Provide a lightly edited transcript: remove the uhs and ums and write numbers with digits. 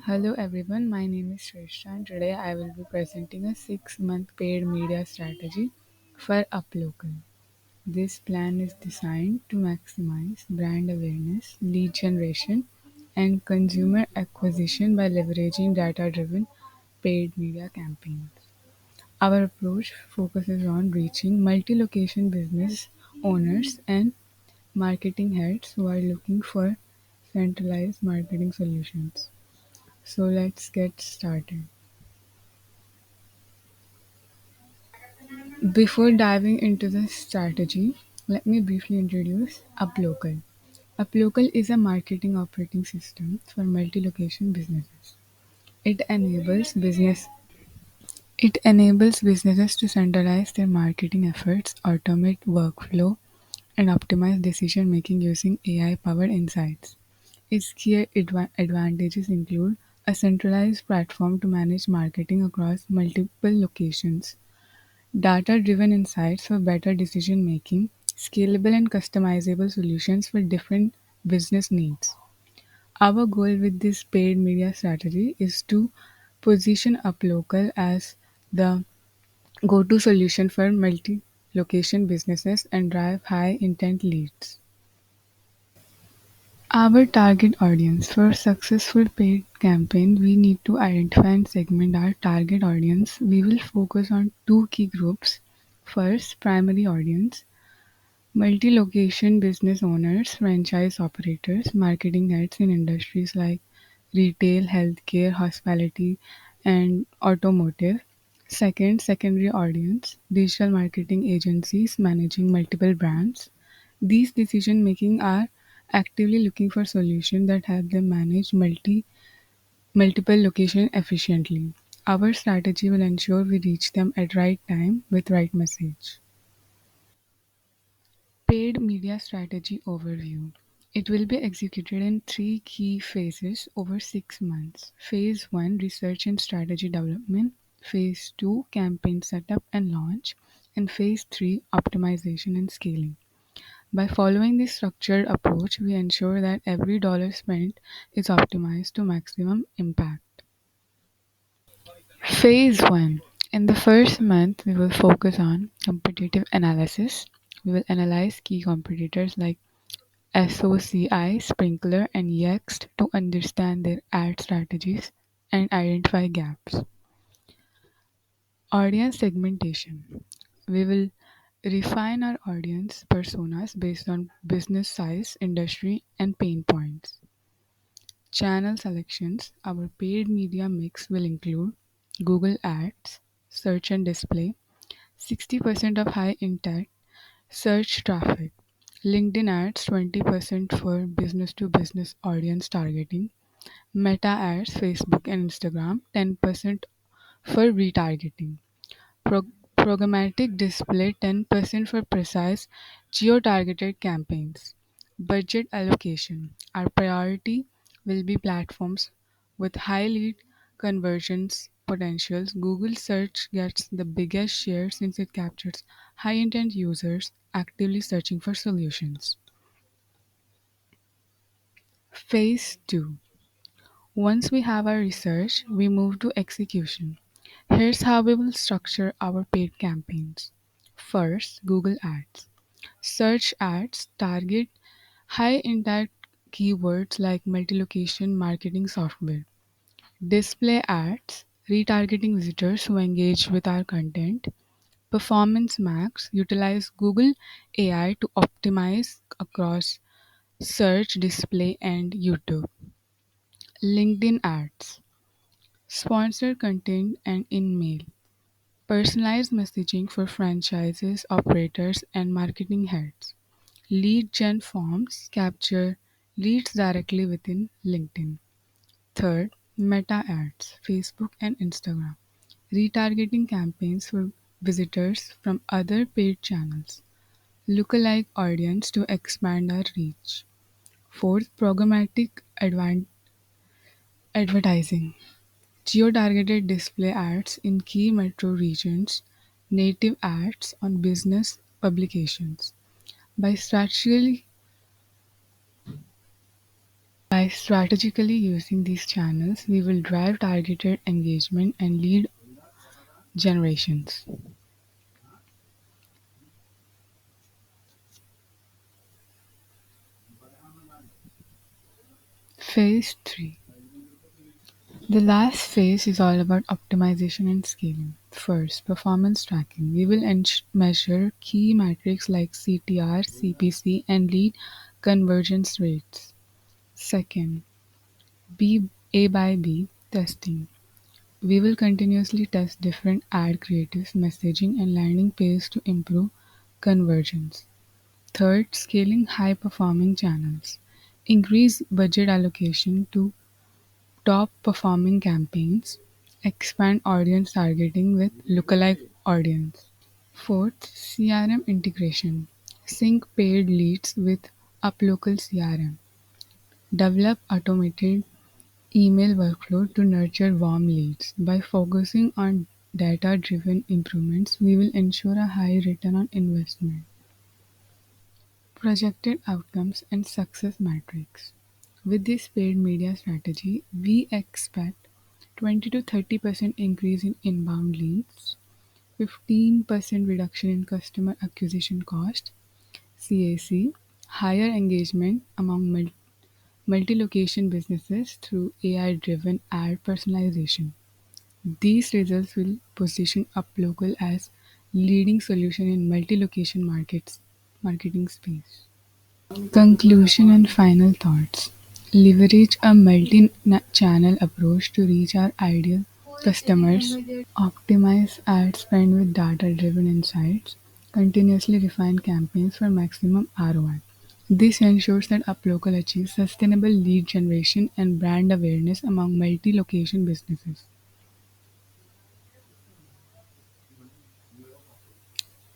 Hello everyone, my name is Shrestha and today I will be presenting a 6-month paid media strategy for UpLocal. This plan is designed to maximize brand awareness, lead generation, and consumer acquisition by leveraging data-driven paid media campaigns. Our approach focuses on reaching multi-location business owners and marketing heads who are looking for centralized marketing solutions. So let's get started. Before diving into the strategy, let me briefly introduce UpLocal. UpLocal is a marketing operating system for multi-location businesses. It enables business it enables businesses to centralize their marketing efforts, automate workflow, and optimize decision making using AI-powered insights. Its key advantages include a centralized platform to manage marketing across multiple locations, data-driven insights for better decision-making, scalable and customizable solutions for different business needs. Our goal with this paid media strategy is to position UpLocal as the go-to solution for multi-location businesses and drive high-intent leads. Our target audience. For successful paid campaign, we need to identify and segment our target audience. We will focus on two key groups. First, primary audience, multi-location business owners, franchise operators, marketing heads in industries like retail, healthcare, hospitality, and automotive. Second, secondary audience, digital marketing agencies managing multiple brands. These decision making are actively looking for solutions that help them manage multiple locations efficiently. Our strategy will ensure we reach them at right time with right message. Paid media strategy overview. It will be executed in three key phases over 6 months. Phase 1, research and strategy development. Phase 2, campaign setup and launch. And phase 3, optimization and scaling. By following this structured approach, we ensure that every dollar spent is optimized to maximum impact. Phase 1. In the first month, we will focus on competitive analysis. We will analyze key competitors like SOCI, Sprinkler, and Yext to understand their ad strategies and identify gaps. Audience segmentation. We will refine our audience personas based on business size, industry, and pain points. Channel selections. Our paid media mix will include Google Ads, search and display, 60% of high intent search traffic, LinkedIn ads, 20% for business to business audience targeting, Meta ads, Facebook and Instagram, 10% for retargeting. Programmatic display, 10% for precise geo-targeted campaigns. Budget allocation. Our priority will be platforms with high lead conversions potentials. Google search gets the biggest share since it captures high intent users actively searching for solutions. Phase 2. Once we have our research, we move to execution. Here's how we will structure our paid campaigns. First, Google Ads. Search ads target high intent keywords like multi-location marketing software. Display ads retargeting visitors who engage with our content. Performance Max utilize Google AI to optimize across search, display, and YouTube. LinkedIn ads, sponsored content, and in-mail. Personalized messaging for franchises, operators, and marketing heads. Lead gen forms capture leads directly within LinkedIn. Third, meta ads, Facebook and Instagram. Retargeting campaigns for visitors from other paid channels. Lookalike audience to expand our reach. Fourth, programmatic advertising. Geo-targeted display ads in key metro regions, native ads on business publications. By strategically By strategically using these channels, we will drive targeted engagement and lead generations. Phase 3. The last phase is all about optimization and scaling. First, performance tracking. We will measure key metrics like CTR, CPC, and lead convergence rates. Second, A by B testing. We will continuously test different ad creatives, messaging, and landing pages to improve conversions. Third, scaling high performing channels. Increase budget allocation to top performing campaigns. Expand audience targeting with lookalike audience. Fourth, CRM integration. Sync paid leads with UpLocal CRM. Develop automated email workflow to nurture warm leads. By focusing on data driven improvements, we will ensure a high return on investment. Projected outcomes and success metrics. With this paid media strategy, we expect 20 to 30% increase in inbound leads, 15% reduction in customer acquisition cost, CAC, higher engagement among multi-location businesses through AI-driven ad personalization. These results will position UpLocal as leading solution in multi-location marketing space. Conclusion and final thoughts. Leverage a multi-channel approach to reach our ideal customers. Optimize ad spend with data-driven insights. Continuously refine campaigns for maximum ROI. This ensures that UpLocal achieves sustainable lead generation and brand awareness among multi-location businesses.